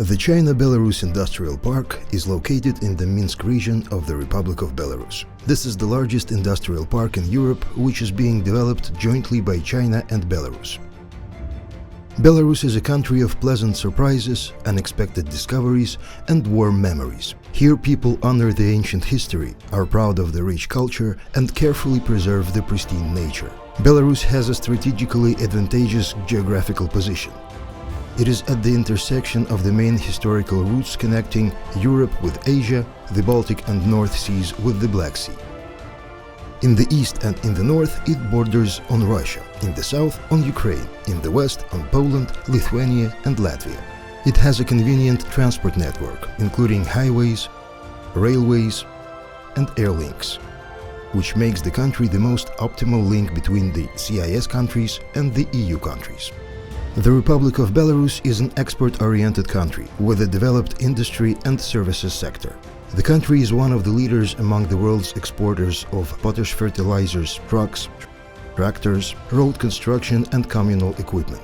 The China-Belarus Industrial Park is located in the Minsk region of the Republic of Belarus. This is the largest industrial park in Europe, which is being developed jointly by China and Belarus. Belarus is a country of pleasant surprises, unexpected discoveries, and warm memories. Here people honor the ancient history, are proud of the rich culture, and carefully preserve the pristine nature. Belarus has a strategically advantageous geographical position. It is at the intersection of the main historical routes connecting Europe with Asia, the Baltic and North Seas with the Black Sea. In the east and in the north it borders on Russia, in the south on Ukraine, in the west on Poland, Lithuania and Latvia. It has a convenient transport network, including highways, railways and air links, which makes the country the most optimal link between the CIS countries and the EU countries. The Republic of Belarus is an export-oriented country with a developed industry and services sector. The country is one of the leaders among the world's exporters of potash fertilizers, trucks, tractors, road construction and communal equipment.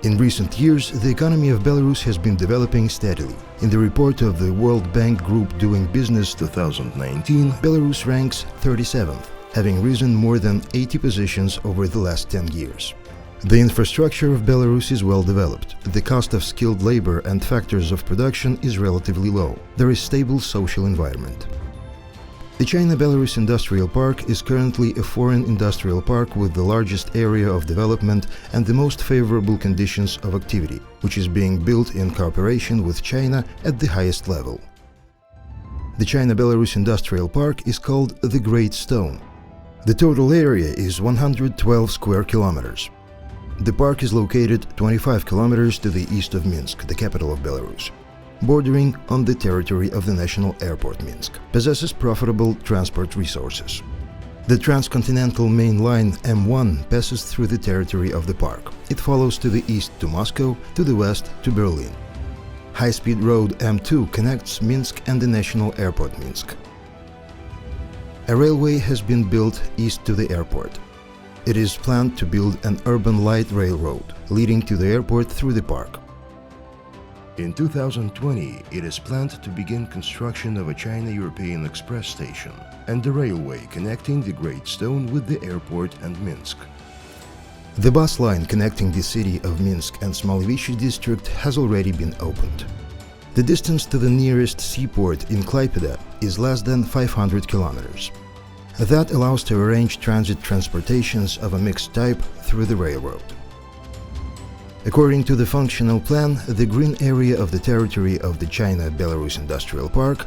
In recent years, the economy of Belarus has been developing steadily. In the report of the World Bank Group Doing Business 2019, Belarus ranks 37th, having risen more than 80 positions over the last 10 years. The infrastructure of Belarus is well developed. The cost of skilled labor and factors of production is relatively low. There is stable social environment. The China-Belarus Industrial Park is currently a foreign industrial park with the largest area of development and the most favorable conditions of activity, which is being built in cooperation with China at the highest level. The China-Belarus Industrial Park is called the Great Stone. The total area is 112 square kilometers. The park is located 25 kilometers to the east of Minsk, the capital of Belarus, bordering on the territory of the national airport Minsk, possesses profitable transport resources. The transcontinental main line M1 passes through the territory of the park. It follows to the east to Moscow, to the west to Berlin. High-speed road M2 connects Minsk and the national airport Minsk. A railway has been built east to the airport. It is planned to build an urban light railroad leading to the airport through the park. In 2020, it is planned to begin construction of a China-European express station and a railway connecting the Great Stone with the airport and Minsk. The bus line connecting the city of Minsk and Smolevichi district has already been opened. The distance to the nearest seaport in Klaipėda is less than 500 kilometers. That allows to arrange transit transportations of a mixed type through the railroad. According to the functional plan, the green area of the territory of the China-Belarus Industrial Park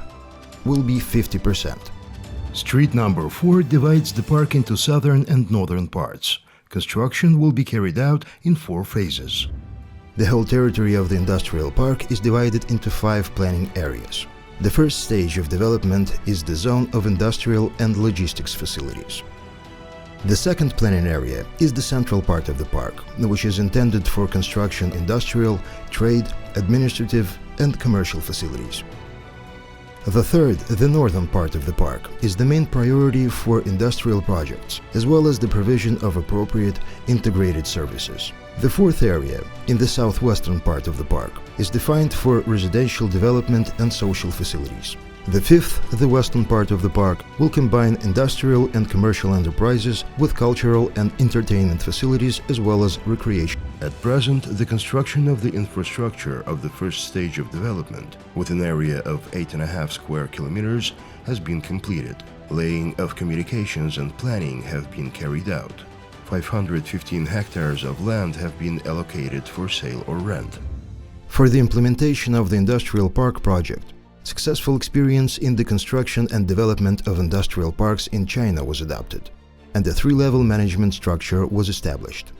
will be 50%. Street number 4 divides the park into southern and northern parts. Construction will be carried out in 4 phases. The whole territory of the industrial park is divided into 5 planning areas. The first stage of development is the zone of industrial and logistics facilities. The second planning area is the central part of the park, which is intended for construction industrial, trade, administrative and commercial facilities. The third, the northern part of the park, is the main priority for industrial projects, as well as the provision of appropriate integrated services. The fourth area, in the southwestern part of the park, is defined for residential development and social facilities. The fifth, the western part of the park, will combine industrial and commercial enterprises with cultural and entertainment facilities as well as recreation. At present, the construction of the infrastructure of the first stage of development, with an area of 8.5 square kilometers, has been completed. Laying of communications and planning have been carried out. 515 hectares of land have been allocated for sale or rent. For the implementation of the industrial park project, successful experience in the construction and development of industrial parks in China was adopted, and a 3-level management structure was established.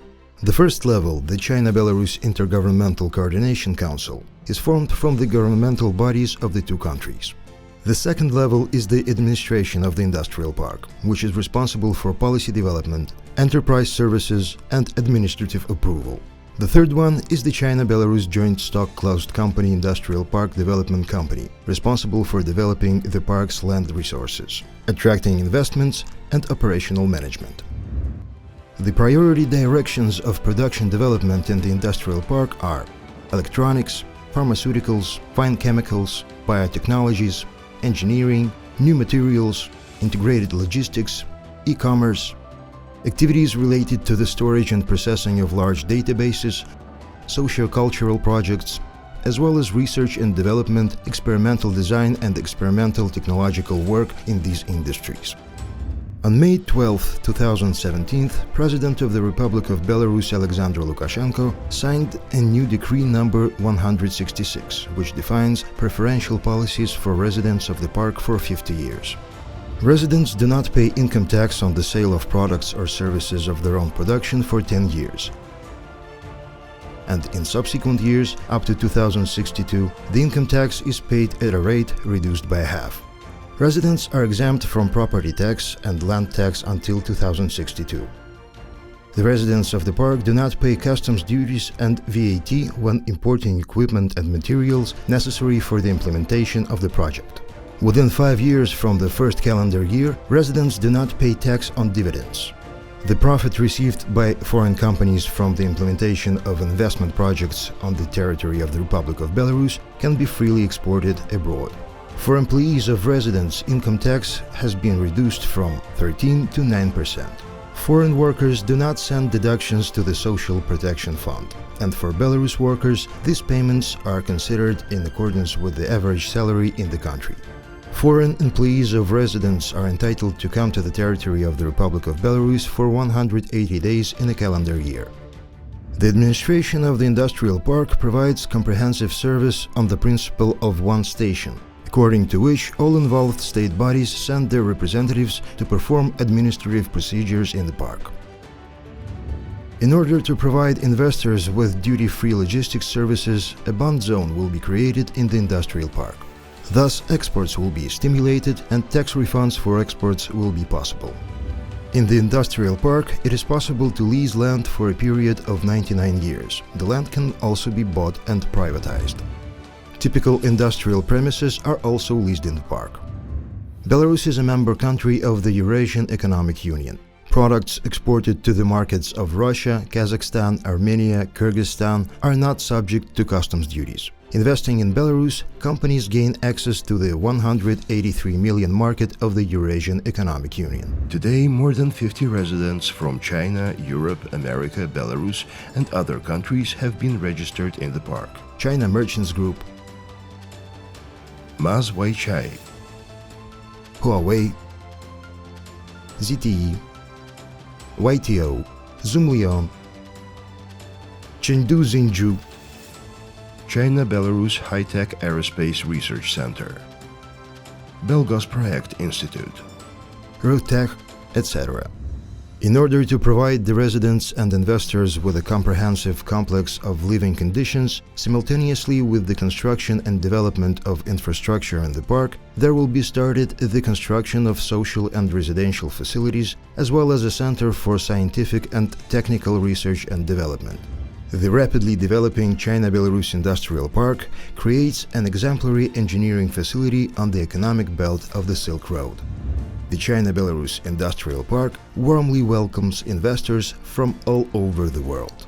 The first level, the China-Belarus Intergovernmental Coordination Council, is formed from the governmental bodies of the 2 countries. The second level is the administration of the industrial park, which is responsible for policy development, enterprise services and administrative approval. The third one is the China-Belarus Joint Stock Closed Company Industrial Park Development Company, responsible for developing the park's land resources, attracting investments and operational management. The priority directions of production development in the industrial park are electronics, pharmaceuticals, fine chemicals, biotechnologies, engineering, new materials, integrated logistics, e-commerce, activities related to the storage and processing of large databases, socio-cultural projects, as well as research and development, experimental design and experimental technological work in these industries. On May 12, 2017, President of the Republic of Belarus Alexander Lukashenko signed a new decree number 166, which defines preferential policies for residents of the park for 50 years. Residents do not pay income tax on the sale of products or services of their own production for 10 years. And in subsequent years, up to 2062, the income tax is paid at a rate reduced by half. Residents are exempt from property tax and land tax until 2062. The residents of the park do not pay customs duties and VAT when importing equipment and materials necessary for the implementation of the project. Within 5 years from the first calendar year, residents do not pay tax on dividends. The profit received by foreign companies from the implementation of investment projects on the territory of the Republic of Belarus can be freely exported abroad. For employees of residents, income tax has been reduced from 13 to 9%. Foreign workers do not send deductions to the Social Protection Fund, and for Belarus workers, these payments are considered in accordance with the average salary in the country. Foreign employees of residents are entitled to come to the territory of the Republic of Belarus for 180 days in a calendar year. The administration of the industrial park provides comprehensive service on the principle of one station, according to which all involved state bodies send their representatives to perform administrative procedures in the park. In order to provide investors with duty-free logistics services, a bond zone will be created in the industrial park. Thus, exports will be stimulated and tax refunds for exports will be possible. In the industrial park, it is possible to lease land for a period of 99 years. The land can also be bought and privatized. Typical industrial premises are also leased in the park. Belarus is a member country of the Eurasian Economic Union. Products exported to the markets of Russia, Kazakhstan, Armenia, Kyrgyzstan are not subject to customs duties. Investing in Belarus, companies gain access to the 183 million market of the Eurasian Economic Union. Today, more than 50 residents from China, Europe, America, Belarus, and other countries have been registered in the park. China Merchants Group, Maz Weichai, Huawei, ZTE, YTO, Zoomlion, Chengdu Xinju, China-Belarus High-Tech Aerospace Research Center, Belgosproект Institute, Rotech, etc. In order to provide the residents and investors with a comprehensive complex of living conditions, simultaneously with the construction and development of infrastructure in the park, there will be started the construction of social and residential facilities, as well as a center for scientific and technical research and development. The rapidly developing China-Belarus Industrial Park creates an exemplary engineering facility on the economic belt of the Silk Road. The China-Belarus Industrial Park warmly welcomes investors from all over the world.